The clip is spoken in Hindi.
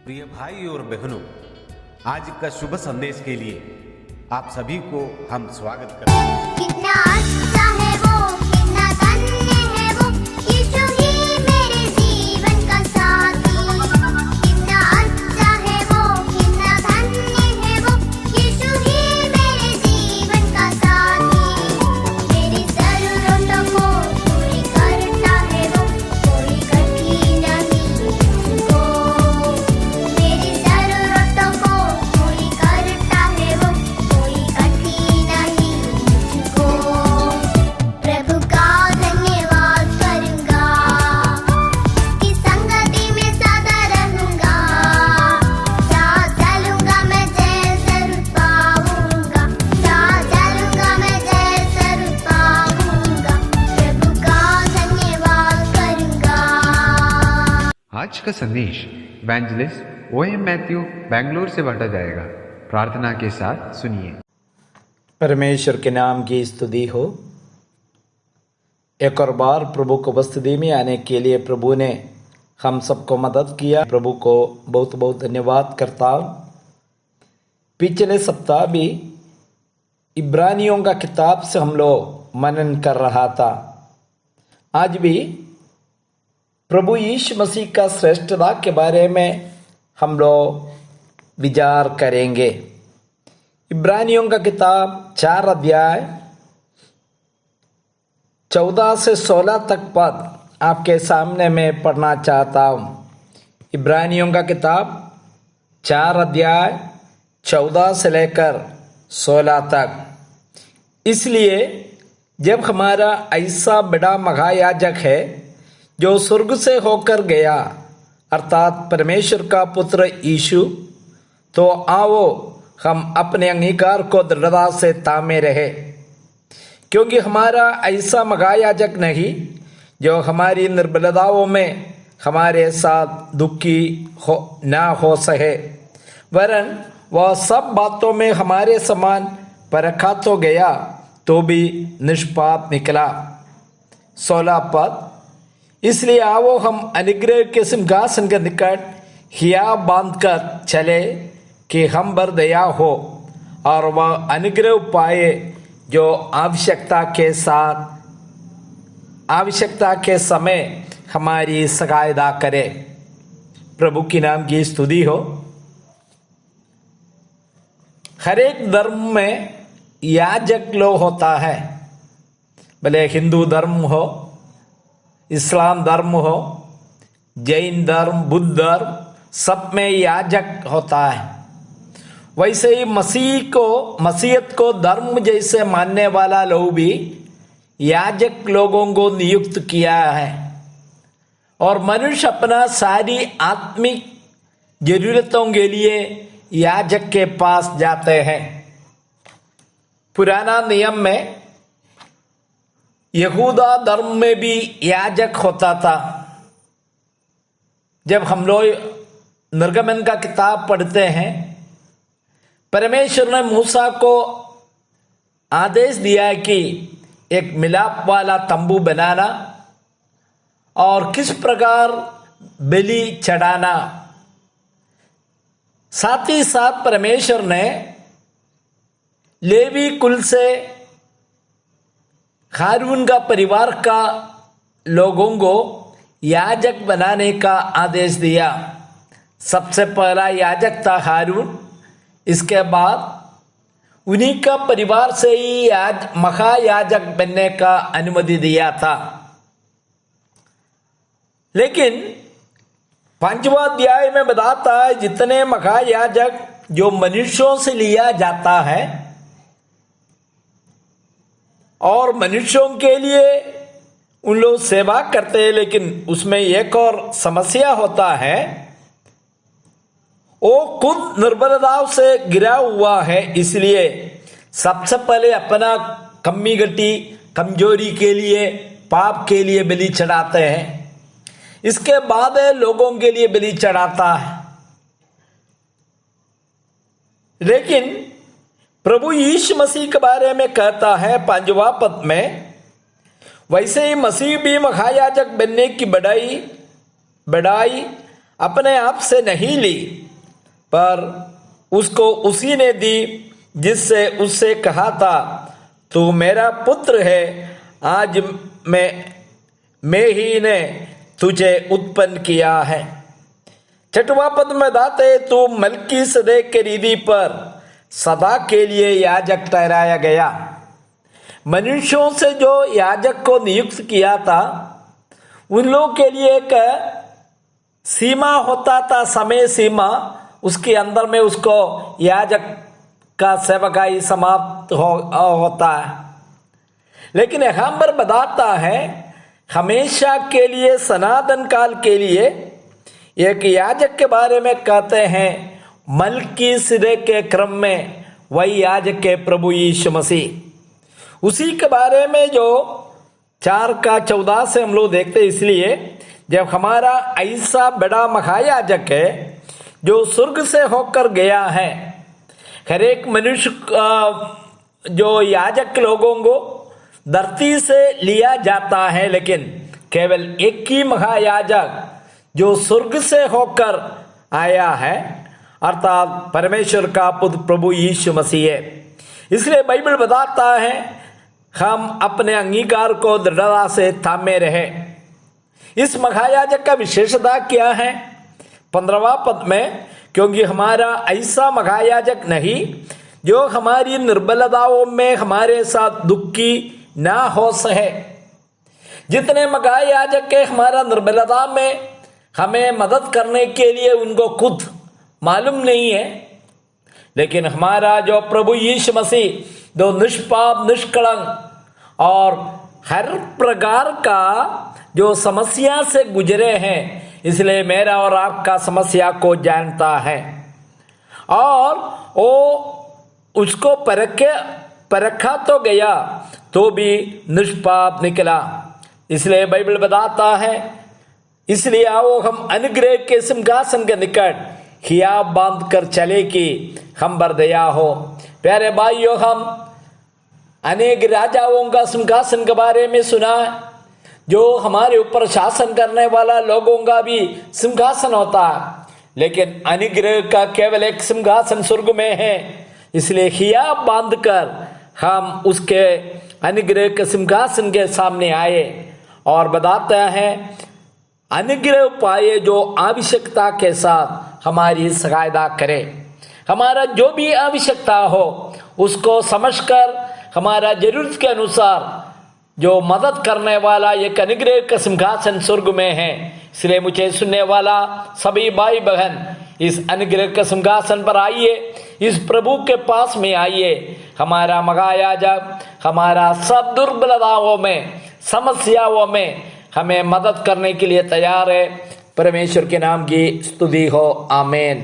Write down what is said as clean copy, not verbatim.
प्रिय भाई और बहनों, आज का शुभ संदेश के लिए आप सभी को हम स्वागत करते हैं। कितना अच्छा है वो, कितना धन्य है वो, यीशु ही मेरे जीवन का साथी। कितना अच्छा है वो, कितना धन्य है वो, यीशु ही मेरे जीवन का साथी। मेरी जरूरतों को पूरी करता है वो, कोई कठिन नहीं मुझको। मेरी जरूरतों को पूरी करता है वो, कोई कठिन नहीं मुझको। प्रभु का धन्यवाद करूंगा, की संगति में सदा रहूंगा। साथ चलूंगा मैं जैसे रुत पाऊंगा, साथ चलूंगा मैं जैसे रुत पाऊंगा। प्रभु का धन्यवाद करूंगा। आज का संदेश इवेंजलिस्ट O.M. मैथ्यू बेंगलोर से बांटा जाएगा। प्रार्थना के साथ सुनिए। परमेश्वर के नाम की स्तुति हो। एक और बार प्रभु को उपस्थिति में आने के लिए प्रभु ने हम सबको मदद किया। प्रभु को बहुत बहुत धन्यवाद करता हूँ। पिछले सप्ताह भी इब्रानियों का किताब से हम लोग मनन कर रहा था। आज भी प्रभु यीशु मसीह का श्रेष्ठता के बारे में हम लोग विचार करेंगे। इब्रानियों का किताब 4 अध्याय 14 से 16 तक पद आपके सामने मैं पढ़ना चाहता हूँ। इब्रानियों का किताब 4 अध्याय 14 से लेकर 16 तक। इसलिए जब हमारा ऐसा बड़ा महायाजक है जो स्वर्ग से होकर गया, अर्थात परमेश्वर का पुत्र यीशु, तो आओ हम अपने अंगीकार को दृढ़ता से थामे रहे। क्योंकि हमारा ऐसा महायाजक नहीं जो हमारी निर्बलताओं में हमारे साथ दुखी ना हो सके, वरन वह सब बातों में हमारे समान परखा तो गया तो भी निष्पाप निकला। 16 पद। इसलिए आओ हम अनुग्रह के सिंहासन के निकट हिया बांधकर चले कि हम पर दया हो और वह अनुग्रह पाए जो आवश्यकता के समय हमारी सहायता करे। प्रभु की नाम की स्तुति हो। हर एक धर्म में याजक लोग होता है, भले हिंदू धर्म हो, इस्लाम धर्म हो, जैन धर्म, बुद्ध धर्म, सब में याजक होता है। वैसे ही मसीहत को धर्म जैसे मानने वाला लोग भी याजक लोगों को नियुक्त किया है। और मनुष्य अपना सारी आत्मिक जरूरतों के लिए याजक के पास जाते हैं। पुराना नियम में यहूदा धर्म में भी याजक होता था। जब हम लोग निर्गमन का किताब पढ़ते हैं, परमेश्वर ने मूसा को आदेश दिया है कि एक मिलाप वाला तंबू बनाना और किस प्रकार बलि चढ़ाना। साथ ही साथ परमेश्वर ने लेवी कुल से हारून का परिवार का लोगों को याजक बनाने का आदेश दिया। सबसे पहला याजक था हारून, इसके बाद उन्हीं का परिवार से ही महायाजक बनने का अनुमति दिया था। लेकिन 5वां अध्याय में बताता है जितने महायाजक जो मनुष्यों से लिया जाता है और मनुष्यों के लिए उन लोग सेवा करते हैं, लेकिन उसमें एक और समस्या होता है, वो खुद निर्बलताओं से गिरा हुआ है। इसलिए सबसे पहले अपना कमजोरी के लिए, पाप के लिए बलि चढ़ाते हैं। इसके बाद लोगों के लिए बलि चढ़ाता है। लेकिन प्रभु यीशु मसीह के बारे में कहता है 5वां पद में, वैसे ही मसीह भी महायाजक बनने की बड़ाई अपने आप से नहीं ली, पर उसको उसी ने दी जिससे उससे कहा था, तू मेरा पुत्र है, आज मैं ही ने तुझे उत्पन्न किया है। छठवां पद में दाते, तू मल्कीसदेक के रीति पर सदा के लिए याजक ठहराया गया। मनुष्यों से जो याजक को नियुक्त किया था, उन लोगों के लिए एक सीमा होता था, समय सीमा, उसके अंदर में उसको याजक का सेवकाई समाप्त होता है। लेकिन यहाँ पर बताता है, हमेशा के लिए, सनातन काल के लिए एक याजक के बारे में कहते हैं, मल्कीसदेक के क्रम में वही याजक है प्रभु यीशु मसीह। उसी के बारे में जो 4:14 से हम लोग देखते, इसलिए जब हमारा ऐसा बड़ा महायाजक है जो स्वर्ग से होकर गया है, हर एक मनुष्य जो याजक लोगों को धरती से लिया जाता है, लेकिन केवल एक ही महायाजक जो स्वर्ग से होकर आया है, अर्थात परमेश्वर का पुत्र प्रभु यीशु मसीह है। इसलिए बाइबल बताता है, हम अपने अंगीकार को दृढ़ता से थामे रहे। इस महायाजक का विशेषता क्या है? 15वां पद में, क्योंकि हमारा ऐसा महायाजक नहीं जो हमारी निर्बलताओं में हमारे साथ दुखी ना हो सके। जितने महायाजक है, हमारा निर्बलता में हमें मदद करने के लिए उनको खुद मालूम नहीं है, लेकिन हमारा जो प्रभु यीशु मसीह, जो निष्पाप, निष्कलंक और हर प्रकार का जो समस्या से गुजरे हैं, इसलिए मेरा और आपका समस्या को जानता है, और वो उसको परखा तो गया तो भी निष्पाप निकला। इसलिए बाइबल बताता है, इसलिए आओ हम अनुग्रह के सिंहासन के निकट हियाब बांध कर चले कि हम पर दया हो। प्यारे भाइयों, हम अनेक राजाओं का सिंहासन के बारे में सुना, जो हमारे ऊपर शासन करने वाला लोगों का भी सिंहासन होता है, लेकिन अनुग्रह का केवल एक सिंहासन स्वर्ग में है। इसलिए हियाब बांध कर हम उसके अनुग्रह के सिंहासन के सामने आए और बताता है, अनुग्रह पाए जो आवश्यकता के साथ हमारी सहायता करे। हमारा जो भी आवश्यकता हो उसको समझकर हमारा जरूरत के अनुसार जो मदद करने वाला एक अनुग्रह का सिंहासन स्वर्ग में है। इसलिए मुझे सुनने वाला सभी भाई बहन, इस अनुग्रह के सिंहासन पर आइए, इस प्रभु के पास में आइए। हमारा महायाजक हमारा सब दुर्बलताओं में, समस्याओं में हमें मदद करने के लिए तैयार है। परमेश्वर के नाम की स्तुति हो, आमीन।